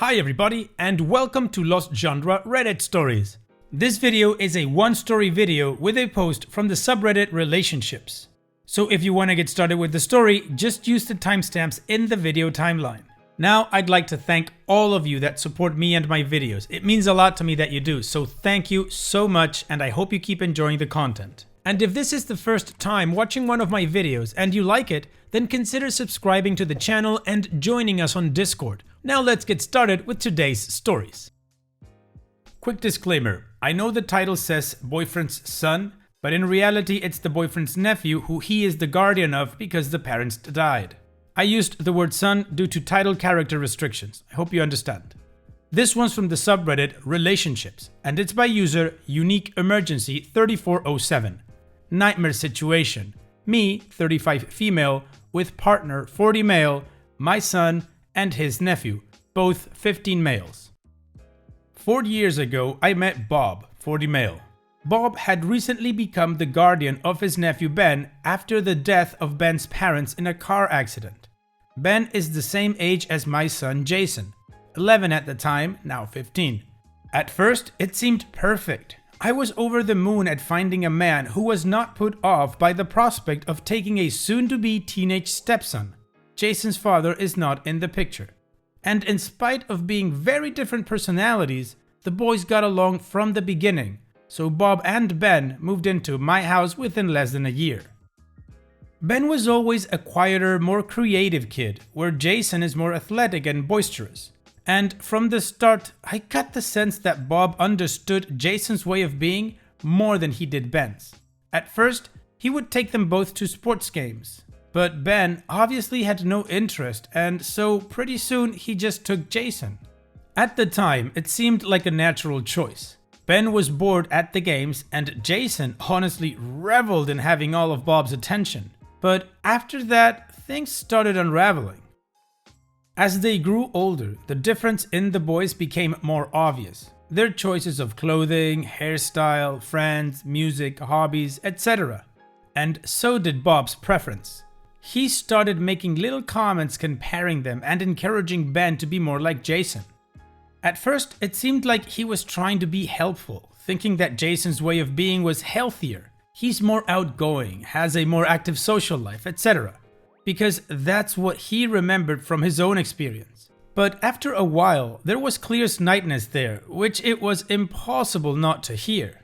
Hi everybody and welcome to Lost Genre Reddit Stories. This video is a one-story video with a post from the subreddit Relationships. So if you want to get started with the story, just use the timestamps in the video timeline. Now I'd like to thank all of you that support me and my videos. It means a lot to me that you do, so thank you so much and I hope you keep enjoying the content. And if this is the first time watching one of my videos and you like it, then consider subscribing to the channel and joining us on Discord. Now let's get started with today's stories. Quick disclaimer, I know the title says boyfriend's son, but in reality it's the boyfriend's nephew who he is the guardian of because the parents died. I used the word son due to title character restrictions. I hope you understand. This one's from the subreddit Relationships and it's by user Unique Emergency 3407. Nightmare situation. Me, 35 female, with partner 40 male, my son, and his nephew, both 15 males. 4 years ago, I met Bob, 40 male. Bob had recently become the guardian of his nephew Ben after the death of Ben's parents in a car accident. Ben is the same age as my son Jason, 11 at the time, now 15. At first, it seemed perfect. I was over the moon at finding a man who was not put off by the prospect of taking a soon-to-be teenage stepson. Jason's father is not in the picture. And in spite of being very different personalities, the boys got along from the beginning, so Bob and Ben moved into my house within less than a year. Ben was always a quieter, more creative kid, where Jason is more athletic and boisterous. And from the start, I got the sense that Bob understood Jason's way of being more than he did Ben's. At first, he would take them both to sports games. But Ben obviously had no interest, and so pretty soon he just took Jason. At the time, it seemed like a natural choice. Ben was bored at the games, and Jason honestly reveled in having all of Bob's attention. But after that, things started unraveling. As they grew older, the difference in the boys became more obvious. Their choices of clothing, hairstyle, friends, music, hobbies, etc. And so did Bob's preference. He started making little comments comparing them and encouraging Ben to be more like Jason. At first, it seemed like he was trying to be helpful, thinking that Jason's way of being was healthier. He's more outgoing, has a more active social life, etc. Because that's what he remembered from his own experience. But after a while, there was clear snightness there, which it was impossible not to hear.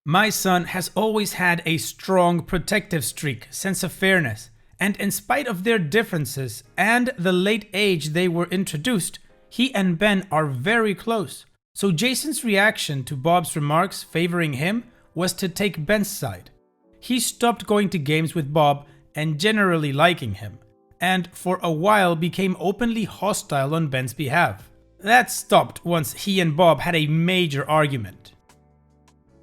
My son has always had a strong protective streak, sense of fairness. And in spite of their differences and the late age they were introduced, he and Ben are very close. So Jason's reaction to Bob's remarks favoring him was to take Ben's side. He stopped going to games with Bob and generally liking him, and for a while became openly hostile on Ben's behalf. That stopped once he and Bob had a major argument.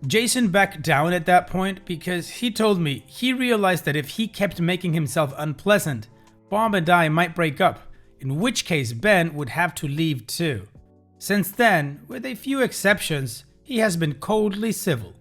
Jason backed down at that point because he told me he realized that if he kept making himself unpleasant, Bob and I might break up, in which case Ben would have to leave too. Since then, with a few exceptions, he has been coldly civil.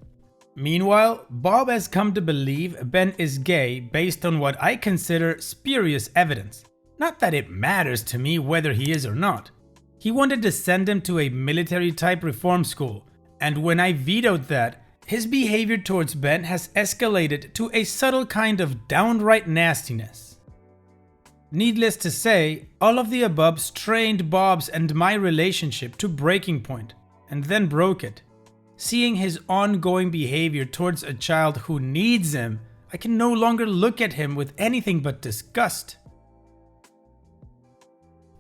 Meanwhile, Bob has come to believe Ben is gay based on what I consider spurious evidence. Not that it matters to me whether he is or not. He wanted to send him to a military-type reform school, and when I vetoed that, his behavior towards Ben has escalated to a subtle kind of downright nastiness. Needless to say, all of the above strained Bob's and my relationship to breaking point, and then broke it. Seeing his ongoing behavior towards a child who needs him, I can no longer look at him with anything but disgust.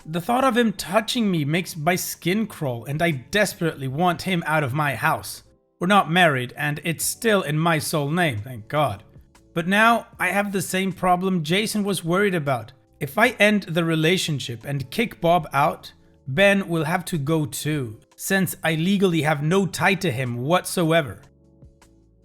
The thought of him touching me makes my skin crawl and I desperately want him out of my house. We're not married and it's still in my sole name, thank God. But now I have the same problem Jason was worried about. If I end the relationship and kick Bob out, Ben will have to go too, since I legally have no tie to him whatsoever.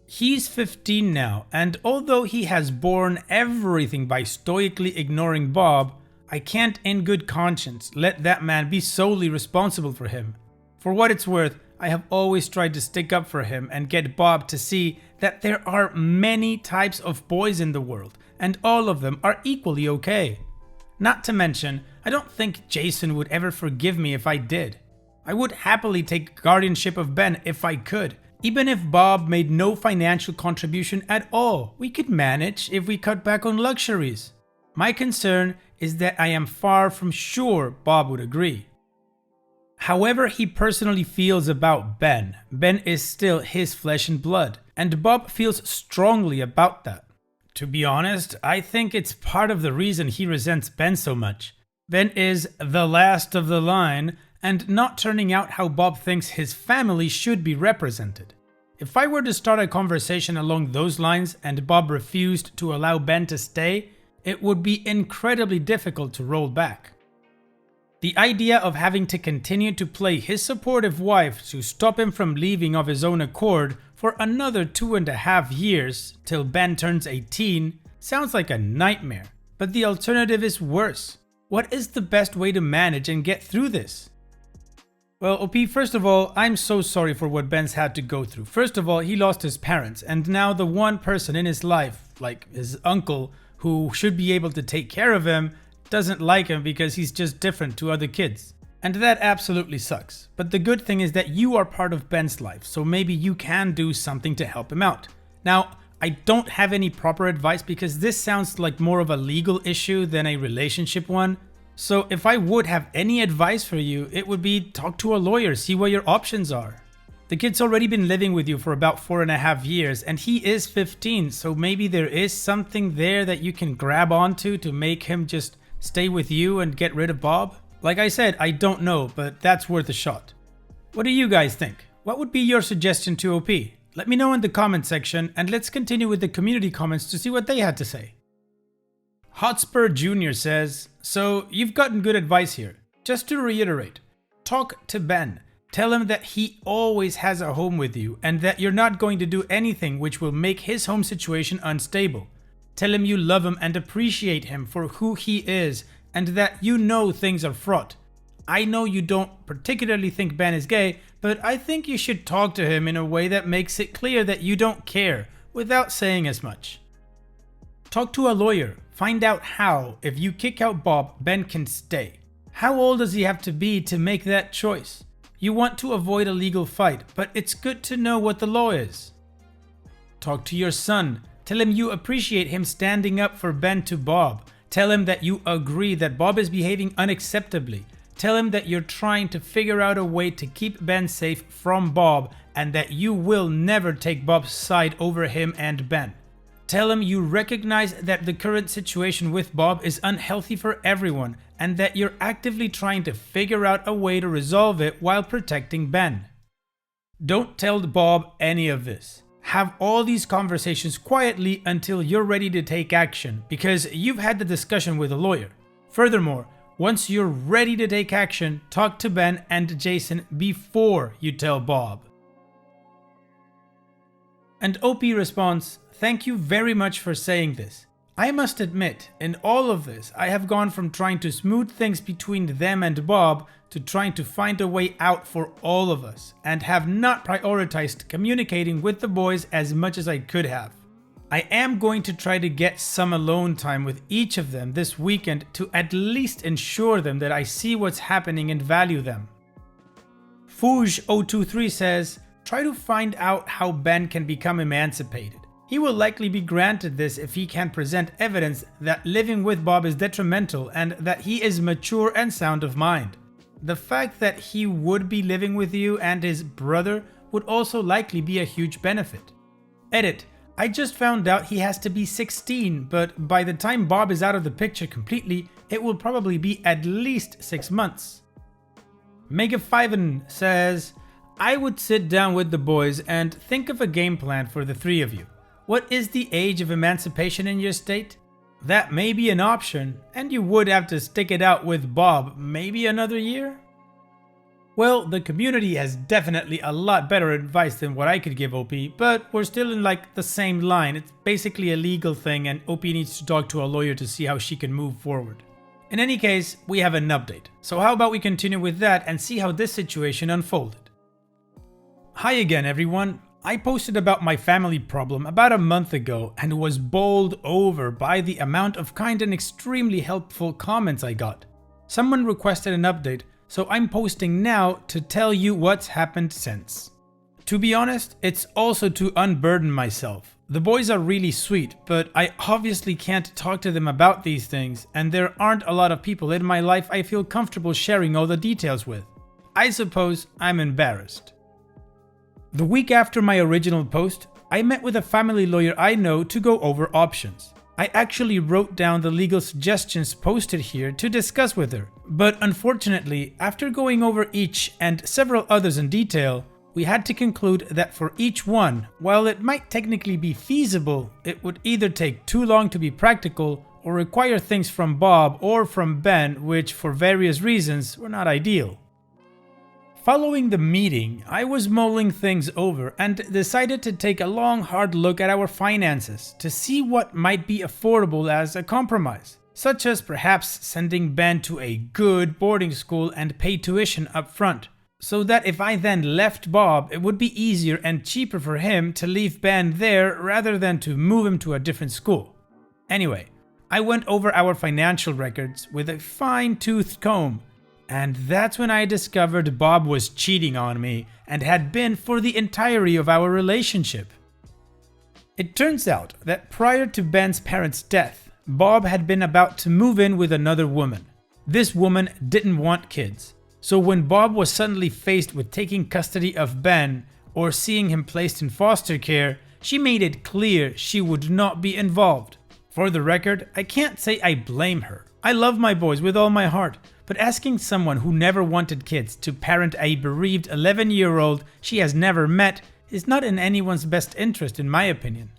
He's 15 now, and although he has borne everything by stoically ignoring Bob, I can't in good conscience let that man be solely responsible for him. For what it's worth, I have always tried to stick up for him and get Bob to see that there are many types of boys in the world, and all of them are equally okay. Not to mention, I don't think Jason would ever forgive me if I did. I would happily take guardianship of Ben if I could. Even if Bob made no financial contribution at all, we could manage if we cut back on luxuries. My concern is that I am far from sure Bob would agree. However he personally feels about Ben, Ben is still his flesh and blood, and Bob feels strongly about that. To be honest, I think it's part of the reason he resents Ben so much. Ben is the last of the line, and not turning out how Bob thinks his family should be represented. If I were to start a conversation along those lines and Bob refused to allow Ben to stay, it would be incredibly difficult to roll back. The idea of having to continue to play his supportive wife to stop him from leaving of his own accord for another 2.5 years till Ben turns 18 sounds like a nightmare, but the alternative is worse. What is the best way to manage and get through this? Well, OP, first of all, I'm so sorry for what Ben's had to go through. First of all, he lost his parents, and now the one person in his life, like his uncle, who should be able to take care of him, doesn't like him because he's just different to other kids. And that absolutely sucks. But the good thing is that you are part of Ben's life, so maybe you can do something to help him out. Now, I don't have any proper advice because this sounds like more of a legal issue than a relationship one. So if I would have any advice for you, it would be talk to a lawyer, see what your options are. The kid's already been living with you for about 4.5 years and he is 15, so maybe there is something there that you can grab onto to make him just stay with you and get rid of Bob. Like I said, I don't know, but that's worth a shot. What do you guys think? What would be your suggestion to OP? Let me know in the comment section and let's continue with the community comments to see what they had to say. Hotspur Jr. says, so you've gotten good advice here. Just to reiterate, talk to Ben. Tell him that he always has a home with you and that you're not going to do anything which will make his home situation unstable. Tell him you love him and appreciate him for who he is and that you know things are fraught. I know you don't particularly think Ben is gay, but I think you should talk to him in a way that makes it clear that you don't care without saying as much. Talk to a lawyer. Find out how, if you kick out Bob, Ben can stay. How old does he have to be to make that choice? You want to avoid a legal fight, but it's good to know what the law is. Talk to your son. Tell him you appreciate him standing up for Ben to Bob. Tell him that you agree that Bob is behaving unacceptably. Tell him that you're trying to figure out a way to keep Ben safe from Bob and that you will never take Bob's side over him and Ben. Tell him you recognize that the current situation with Bob is unhealthy for everyone and that you're actively trying to figure out a way to resolve it while protecting Ben. Don't tell Bob any of this. Have all these conversations quietly until you're ready to take action because you've had the discussion with a lawyer. Furthermore, once you're ready to take action, talk to Ben and Jason before you tell Bob. And OP responds, thank you very much for saying this. I must admit, in all of this, I have gone from trying to smooth things between them and Bob to trying to find a way out for all of us, and have not prioritized communicating with the boys as much as I could have. I am going to try to get some alone time with each of them this weekend to at least ensure them that I see what's happening and value them. Fouge023 says, try to find out how Ben can become emancipated. He will likely be granted this if he can present evidence that living with Bob is detrimental and that he is mature and sound of mind. The fact that he would be living with you and his brother would also likely be a huge benefit. Edit. I just found out he has to be 16, but by the time Bob is out of the picture completely, it will probably be at least 6 months. Megafiven says, I would sit down with the boys and think of a game plan for the 3 of you. What is the age of emancipation in your state? That may be an option, and you would have to stick it out with Bob maybe another year? Well, the community has definitely a lot better advice than what I could give OP, but we're still in like the same line. It's basically a legal thing and OP needs to talk to a lawyer to see how she can move forward. In any case, we have an update. So how about we continue with that and see how this situation unfolded. Hi again everyone. I posted about my family problem about a month ago and was bowled over by the amount of kind and extremely helpful comments I got. Someone requested an update, so I'm posting now to tell you what's happened since. To be honest, it's also to unburden myself. The boys are really sweet, but I obviously can't talk to them about these things, and there aren't a lot of people in my life I feel comfortable sharing all the details with. I suppose I'm embarrassed. The week after my original post, I met with a family lawyer I know to go over options. I actually wrote down the legal suggestions posted here to discuss with her, but unfortunately, after going over each and several others in detail, we had to conclude that for each one, while it might technically be feasible, it would either take too long to be practical or require things from Bob or from Ben which, for various reasons, were not ideal. Following the meeting, I was mulling things over and decided to take a long, hard look at our finances to see what might be affordable as a compromise, such as perhaps sending Ben to a good boarding school and pay tuition up front, so that if I then left Bob, it would be easier and cheaper for him to leave Ben there rather than to move him to a different school. Anyway, I went over our financial records with a fine-toothed comb, and that's when I discovered Bob was cheating on me and had been for the entirety of our relationship. It turns out that prior to Ben's parents' death, Bob had been about to move in with another woman. This woman didn't want kids, so when Bob was suddenly faced with taking custody of Ben or seeing him placed in foster care, she made it clear she would not be involved. For the record, I can't say I blame her. I love my boys with all my heart, but asking someone who never wanted kids to parent a bereaved 11-year-old she has never met is not in anyone's best interest, in my opinion.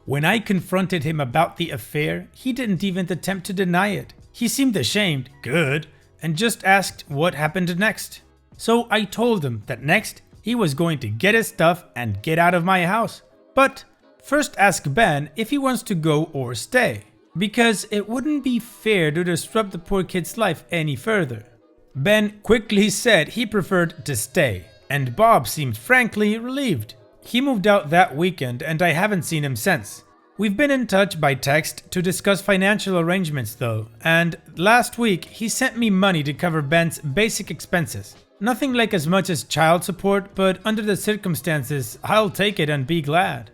When I confronted him about the affair, he didn't even attempt to deny it. He seemed ashamed, good, and just asked what happened next. So I told him that next he was going to get his stuff and get out of my house. But first ask Ben if he wants to go or stay, because it wouldn't be fair to disrupt the poor kid's life any further. Ben quickly said he preferred to stay, and Bob seemed frankly relieved. He moved out that weekend and I haven't seen him since. We've been in touch by text to discuss financial arrangements though, and last week he sent me money to cover Ben's basic expenses. Nothing like as much as child support, but under the circumstances, I'll take it and be glad.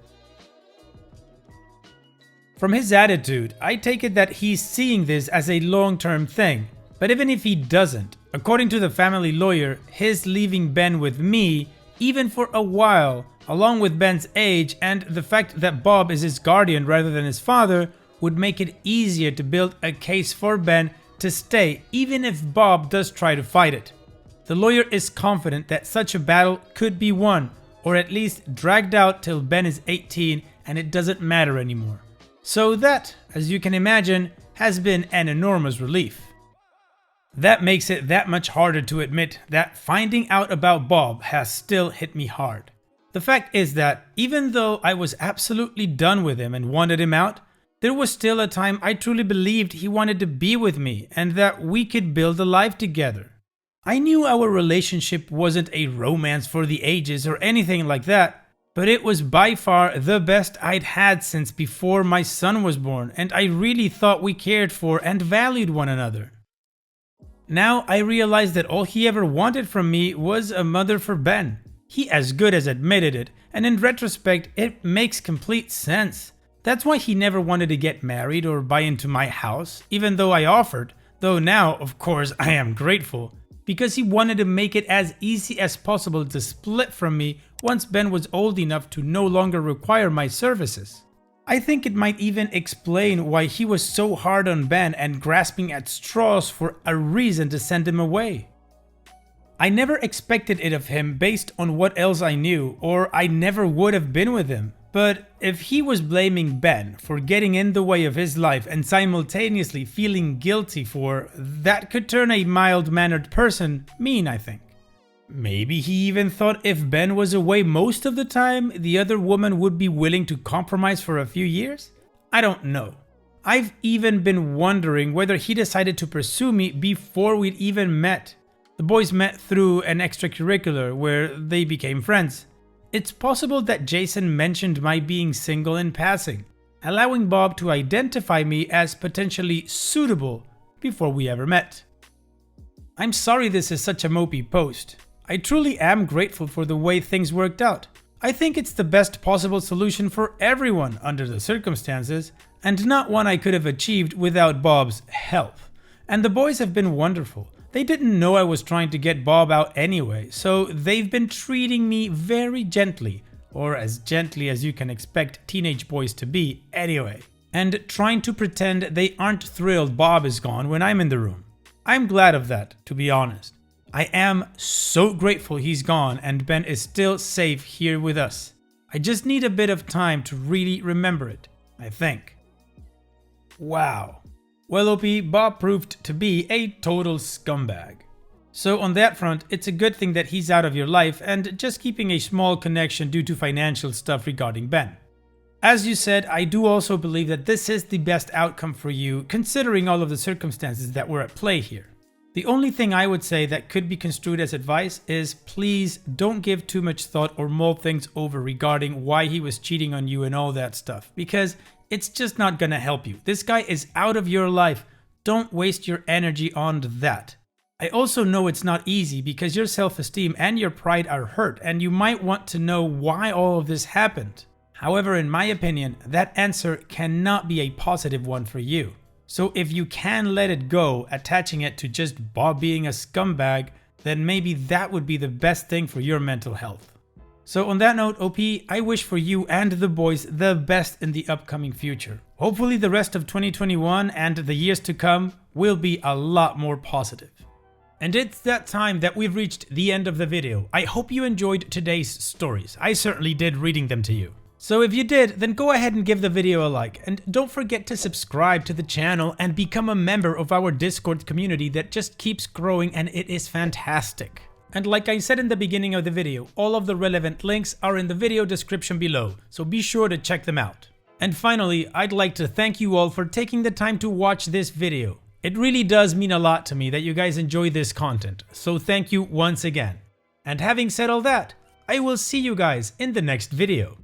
From his attitude, I take it that he's seeing this as a long-term thing. But even if he doesn't, according to the family lawyer, his leaving Ben with me, even for a while, along with Ben's age and the fact that Bob is his guardian rather than his father, would make it easier to build a case for Ben to stay even if Bob does try to fight it. The lawyer is confident that such a battle could be won, or at least dragged out till Ben is 18 and it doesn't matter anymore. So that, as you can imagine, has been an enormous relief. That makes it that much harder to admit that finding out about Bob has still hit me hard. The fact is that even though I was absolutely done with him and wanted him out, there was still a time I truly believed he wanted to be with me and that we could build a life together. I knew our relationship wasn't a romance for the ages or anything like that, but it was by far the best I'd had since before my son was born, and I really thought we cared for and valued one another. Now I realize that all he ever wanted from me was a mother for Ben. He as good as admitted it, and in retrospect it makes complete sense. That's why he never wanted to get married or buy into my house, even though I offered, though now, of course, I am grateful, because he wanted to make it as easy as possible to split from me once Ben was old enough to no longer require my services. I think it might even explain why he was so hard on Ben and grasping at straws for a reason to send him away. I never expected it of him based on what else I knew, or I never would have been with him. But if he was blaming Ben for getting in the way of his life and simultaneously feeling guilty for, that could turn a mild-mannered person mean, I think. Maybe he even thought if Ben was away most of the time, the other woman would be willing to compromise for a few years? I don't know. I've even been wondering whether he decided to pursue me before we'd even met. The boys met through an extracurricular where they became friends. It's possible that Jason mentioned my being single in passing, allowing Bob to identify me as potentially suitable before we ever met. I'm sorry this is such a mopey post. I truly am grateful for the way things worked out. I think it's the best possible solution for everyone under the circumstances, and not one I could have achieved without Bob's help. And the boys have been wonderful. They didn't know I was trying to get Bob out anyway, so they've been treating me very gently, or as gently as you can expect teenage boys to be anyway, and trying to pretend they aren't thrilled Bob is gone when I'm in the room. I'm glad of that, to be honest. I am so grateful he's gone and Ben is still safe here with us. I just need a bit of time to really remember it, I think. Wow. Well, OP, Bob proved to be a total scumbag. So on that front, it's a good thing that he's out of your life and just keeping a small connection due to financial stuff regarding Ben. As you said, I do also believe that this is the best outcome for you, considering all of the circumstances that were at play here. The only thing I would say that could be construed as advice is please don't give too much thought or mull things over regarding why he was cheating on you and all that stuff, because it's just not gonna help you. This guy is out of your life. Don't waste your energy on that. I also know it's not easy because your self-esteem and your pride are hurt and you might want to know why all of this happened. However, in my opinion, that answer cannot be a positive one for you. So if you can let it go, attaching it to just Bob being a scumbag, then maybe that would be the best thing for your mental health. So on that note, OP, I wish for you and the boys the best in the upcoming future. Hopefully the rest of 2021 and the years to come will be a lot more positive. And it's that time that we've reached the end of the video. I hope you enjoyed today's stories. I certainly did reading them to you. So if you did, then go ahead and give the video a like, and don't forget to subscribe to the channel and become a member of our Discord community that just keeps growing and it is fantastic. And like I said in the beginning of the video, all of the relevant links are in the video description below, so be sure to check them out. And finally, I'd like to thank you all for taking the time to watch this video. It really does mean a lot to me that you guys enjoy this content, so thank you once again. And having said all that, I will see you guys in the next video.